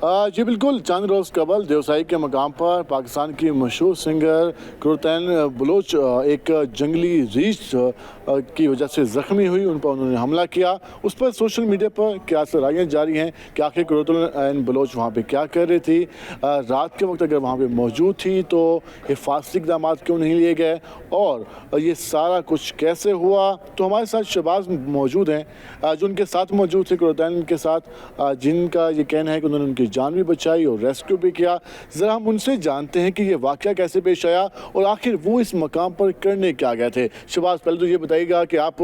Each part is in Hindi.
जी बिल्कुल, चंद रोज़ कबल देवसाई के मकाम पर पाकिस्तान की मशहूर सिंगर कुरतैन बलोच एक जंगली रीछ की वजह से ज़ख्मी हुई। उन पर उन्होंने हमला किया। उस पर सोशल मीडिया पर क्या सराहियाँ जारी हैं कि आखिर कुरतैन बलोच वहाँ पे क्या कर रही थी। रात के वक्त अगर वहाँ पे मौजूद थी तो हिफाजती इक़दाम क्यों नहीं लिए गए और ये सारा कुछ कैसे हुआ। तो हमारे साथ शहबाज मौजूद हैं जो उनके साथ मौजूद थे कुरतैन के साथ, जिनका ये कहना है कि उन्होंने उनकी जान भी बचाई और रेस्क्यू भी किया। ज़रा हम उनसे जानते हैं कि ये वाक़या कैसे पेश आया और आखिर वो इस मकाम पर करने क्या गए थे। शहबाज, पहले तो ये बताइएगा कि आप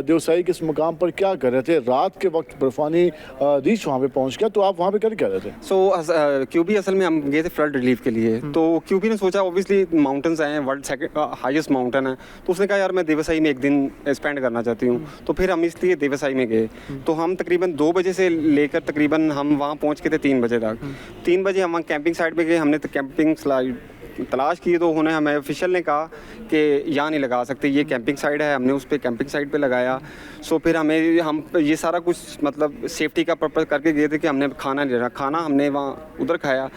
देवसाई के इस मकाम पर क्या कर रहे थे। रात के वक्त बर्फानी रीछ वहाँ पे पहुँच गया, तो आप वहाँ पे कर क्या रहे थे? क्यूबी असल में हम गए थे फ्लड रिलीफ के लिए। तो क्यूबी ने सोचा ऑब्वियसली माउंटेन्स हैं, वर्ल्ड सेकंड हाईएस्ट माउंटेन है, तो उसने कहा यार मैं देवसाई में एक दिन स्पेंड करना चाहती हूँ। तो फिर हम इसलिए देवसाई में गए। तो हम तकरीबन 2 बजे से लेकर तकरीबन हम वहाँ पहुँच के थे 3 बजे तक। 3 बजे हम कैंपिंग साइट पे गए। हमने तो कैंपिंग तलाश की, तो उन्होंने हमें ऑफिशियल ने कहा कि यहाँ नहीं लगा सकते, ये कैंपिंग साइट है। हमने उस पर कैंपिंग साइट पे लगाया। सो फिर हम ये सारा कुछ मतलब सेफ्टी का पर्पज़ करके गए थे कि हमने खाना नहीं रखा, खाना हमने वहाँ उधर खाया।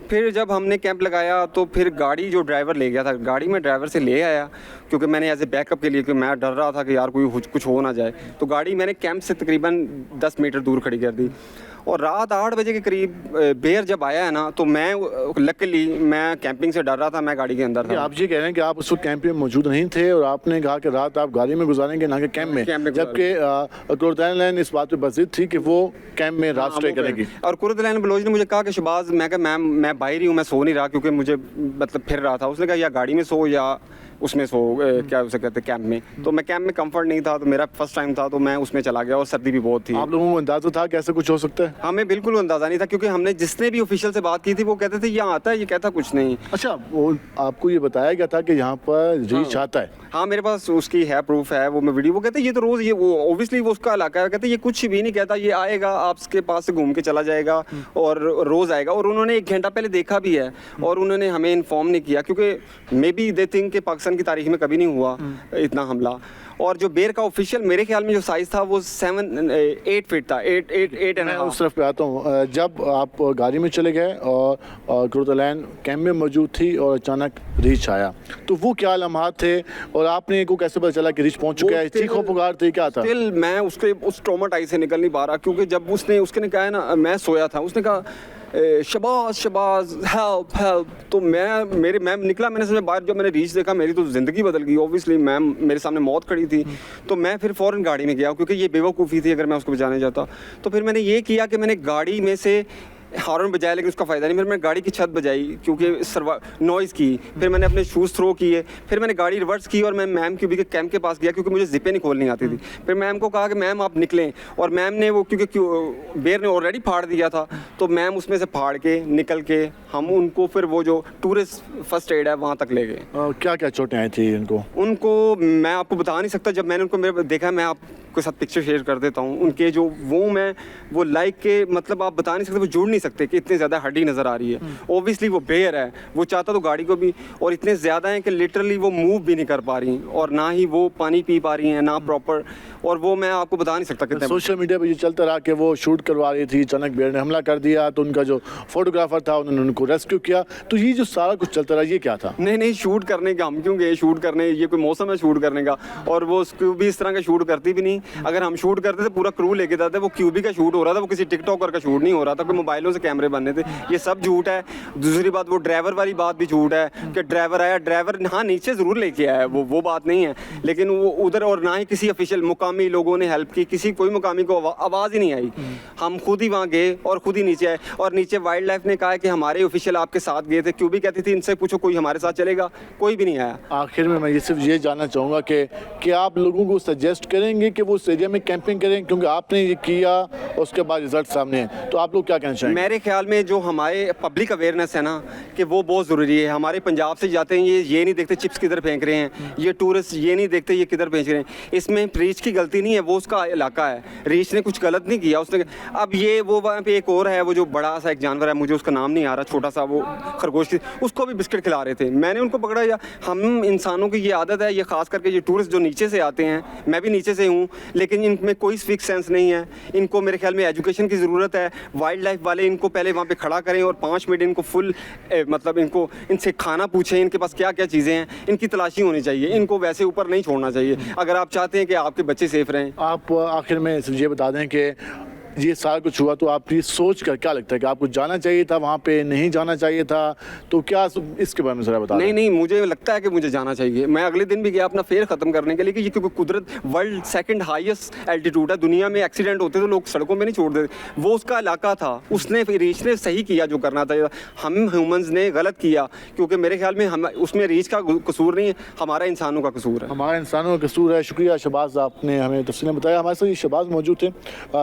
फिर जब हमने कैंप लगाया तो फिर गाड़ी जो ड्राइवर ले गया था, गाड़ी में ड्राइवर से ले आया, क्योंकि मैंने एज ए बैकअप के लिए, क्योंकि मैं डर रहा था कि यार कोई कुछ हो ना जाए। तो गाड़ी मैंने कैंप से तकरीबन 10 मीटर दूर खड़ी कर दी। और रात 8 बजे के करीब बेयर जब आया है ना, तो मैं लकीली मैं कैंपिंग से डर रहा था, मैं गाड़ी के अंदर था। आप ये कह रहे हैं कि आप उस वक्त कैंप में मौजूद नहीं थे और आपने कहा कि रात आप गाड़ी में गुजारेंगे ना कि कैंप में, जबकि कुरतैन इस बात पे बज़िद थी कि वो कैंप में रात स्टे करेगी। और कुरतैन बलोच ने मुझे कहा कि शहबाज, मैं कहा मैम मैं बाहर ही हूँ, मैं सो नहीं रहा, क्योंकि मुझे मतलब फिर रहा था। उसने कहा या गाड़ी में सो या उसमें सो क्या उसे कहते हैं कैंप में। तो मैं कैंप में कंफर्ट नहीं था, तो मेरा फर्स्ट टाइम था, तो मैं उसमें चला गया और सर्दी भी बहुत थी। आप लोगों को अंदाजा था कि ऐसा कुछ हो सकता है? हमें बिल्कुल अंदाज़ा नहीं था, क्योंकि हमने जिसने भी ऑफिशियल से बात की थी वो कहते थे यहाँ आता है, ये कहता कुछ नहीं। अच्छा, वो आपको ये बताया गया था कि यहाँ पर रीछ आता है? हाँ, मेरे पास उसकी है, प्रूफ है, वो मैं वीडियो। वो कहते हैं ये तो रोज़, ये वो ऑब्वियसली वो उसका इलाका है, कहते हैं ये कुछ भी नहीं कहता, ये आएगा आपके पास से घूम के चला जाएगा और रोज़ आएगा। और उन्होंने 1 घंटा पहले देखा भी है और उन्होंने हमें इन्फॉर्म नहीं किया, क्योंकि मे बी दे थिंक कि पाकिस्तान की तारीख में कभी नहीं हुआ इतना हमला। और जो बेर का ऑफिशियल मेरे ख्याल में जो साइज़ था वो 8 फीट था, 8 मैं उस तरफ पे आता हूँ। जब आप गाड़ी में चले गए और कुरतैन कैंप में मौजूद थी और अचानक रीछ आया, तो वो क्या लम्हात थे और आपने को कैसे पता चला कि रीछ पहुँच चुका है? चीखो पुकार थे, क्या था? स्टिल मैं उस ट्रॉमाटाइज से निकल नहीं पा रहा, क्योंकि जब उसने कहा है ना, मैं सोया था, उसने कहा शबाज हेल्प हेल्प। तो मैं निकला, मैंने समझा बाहर, जब मैंने रीच देखा मेरी तो ज़िंदगी बदल गई। ऑब्वियसली मैम मेरे सामने मौत खड़ी थी। तो मैं फिर फ़ौरन गाड़ी में गया, क्योंकि ये बेवकूफ़ी थी अगर मैं उसको बचाने जाता। तो फिर मैंने ये किया कि मैंने गाड़ी में से हॉर्न बजाया, लेकिन उसका फ़ायदा नहीं। फिर मैंने गाड़ी की छत बजाई, क्योंकि नॉइज़ की। फिर मैंने अपने शूज़ थ्रो किए। फिर मैंने गाड़ी रिवर्स की और मैं मैम क्यूबी के कैंप के पास गया, क्योंकि मुझे ज़िपें नहीं खोलनी आती थी। फिर मैम को कहा कि मैम आप निकलें, और मैम ने वो, क्योंकि बेर ने ऑलरेडी फाड़ दिया था, तो मैम उसमें से फाड़ के निकल के हम उनको फिर वो जो टूरिस्ट फर्स्ट एड है वहाँ तक ले गए। क्या क्या चोटें आई थी उनको मैं आपको बता नहीं सकता। जब मैंने उनको मेरे देखा, मैं आपके साथ पिक्चर शेयर कर देता हूँ उनके, जो वो लाइक के, मतलब आप बता नहीं सकते, वो जुड़ नहीं सकते कि इतने ज़्यादा हड्डी नज़र आ रही है। ओबियसली वो बेयर है, वो चाहता तो गाड़ी को भी, और इतने ज़्यादा हैं कि लिटरली वो मूव भी नहीं कर पा रही, और ना ही वो पानी पी पा रही हैं, ना प्रॉपर। और वो मैं आपको बता नहीं सकता कितने। सोशल मीडिया पे ये चलता रहा कि वो शूट करवा रही थी, अचानक बेयर ने हमला कर दिया, तो उनका जो फोटोग्राफर था उन्होंने उनको रेस्क्यू किया। तो ये जो सारा कुछ चलता रहा, ये क्या था? नहीं, शूट करने का हम क्यों गए शूट करने? ये कोई मौसम है शूट करने का? और वो क्यूबी इस तरह का शूट करती भी नहीं। अगर हम शूट करते थे पूरा क्रू लेके जाते, वो क्यूबी का शूट हो रहा था, वो किसी टिकटॉकर का शूट नहीं हो रहा था, कोई मोबाइलों से कैमरे बनने थे। ये सब झूठ है। दूसरी बात, वो ड्राइवर वाली बात भी झूठ है कि ड्राइवर आया, ड्राइवर हाँ नीचे ज़रूर लेके आया, वो बात नहीं है, लेकिन वो उधर, और ना ही किसी ऑफिशियल मुकामी लोगों ने हेल्प की, किसी कोई मुकामी को आवाज़ ही नहीं आई। हम खुद ही वहाँ गए और खुद ही नीचे आए। और नीचे वाइल्ड लाइफ ने कहा कि हमारे ऑफिशियल आपके साथ गए थे। क्यों भी कहती थी इनसे पूछो कोई हमारे साथ चलेगा, कोई भी नहीं आया। आखिर में मैं सिर्फ ये जानना चाहूँगा कि आप लोगों को सजेस्ट करेंगे कि वो उस एरिया में कैंपिंग करें, क्योंकि आपने ये किया उसके बाद रिजल्ट सामने है, तो आप लोग क्या कहना चाहेंगे? मेरे ख्याल में जो हमारे पब्लिक अवेयरनेस है ना, कि वो बहुत ज़रूरी है। हमारे पंजाब से जाते हैं, ये नहीं देखते चिप्स किधर फेंक रहे हैं, ये टूरिस्ट ये नहीं देखते ये किधर फेंक रहे हैं। इसमें रीच की गलती नहीं है, वो उसका इलाका है। रीच ने कुछ गलत नहीं किया उसने। अब ये वो वहाँ पे एक और है, वो जो बड़ा सा एक जानवर है, मुझे उसका नाम नहीं आ रहा, छोटा सा वो खरगोश की, उसको भी बिस्किट खिला रहे थे। मैंने उनको पकड़ा। या हम इंसानों की ये आदत है, ये खास करके ये टूरिस्ट जो नीचे से आते हैं, मैं भी नीचे से हूँ, लेकिन इनमें कोई फिक्स सेंस नहीं है। इनको मेरे ख्याल में एजुकेशन की ज़रूरत है। वाइल्ड लाइफ वाले इनको पहले वहाँ पे खड़ा करें और 5 मिनट इनको फुल मतलब इनको इनसे खाना पूछें, इनके पास क्या क्या चीज़ें हैं, इनकी तलाशी होनी चाहिए। इनको वैसे ऊपर नहीं छोड़ना चाहिए अगर आप चाहते हैं कि आपके बच्चे सेफ रहें। आप आखिर में सिर्फ ये बता दें कि ये सारा कुछ हुआ तो आपकी सोच कर क्या लगता है कि आपको जाना चाहिए था वहाँ पे, नहीं जाना चाहिए था, तो क्या इसके बारे में ज़रा बता दें। नहीं, मुझे लगता है कि मुझे जाना चाहिए। मैं अगले दिन भी गया अपना फेयर ख़त्म करने के लिए, कि क्योंकि कुदरत वर्ल्ड सेकंड हाईएस्ट एल्टीट्यूड है दुनिया में। एक्सीडेंट होते तो लोग सड़कों पे नहीं छोड़ देते। वो उसका इलाका था, उसने रीच ने सही किया जो करना था। हम ह्यूमंस ने गलत किया, क्योंकि मेरे ख्याल में हम उसमें रीच का कसूर नहीं है, हमारा इंसानों का कसूर है। हमारा इंसानों का कसूर है। शुक्रिया शहबाज, आपने हमें तफसीलें बताया। हमारे साथ ये शहबाज मौजूद थे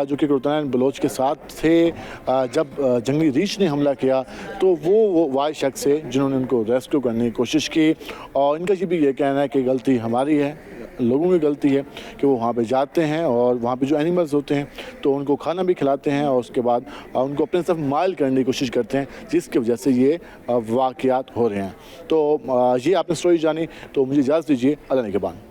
जो कि कुर्तैन बलोच के साथ थे जब जंगली रीछ ने हमला किया। तो वो वाय शख्स है जिन्होंने उनको रेस्क्यू करने की कोशिश की, और इनका ये भी ये कहना है कि गलती हमारी है, लोगों की गलती है कि वो वहाँ पे जाते हैं और वहाँ पे जो एनिमल्स होते हैं तो उनको खाना भी खिलाते हैं और उसके बाद उनको अपने तरफ माइल करने की कोशिश करते हैं, जिसकी वजह से ये वाक़यात हो रहे हैं। तो ये आपने स्टोरी जानी, तो मुझे इजाज़त दीजिए। अल्लाह ने के बाद।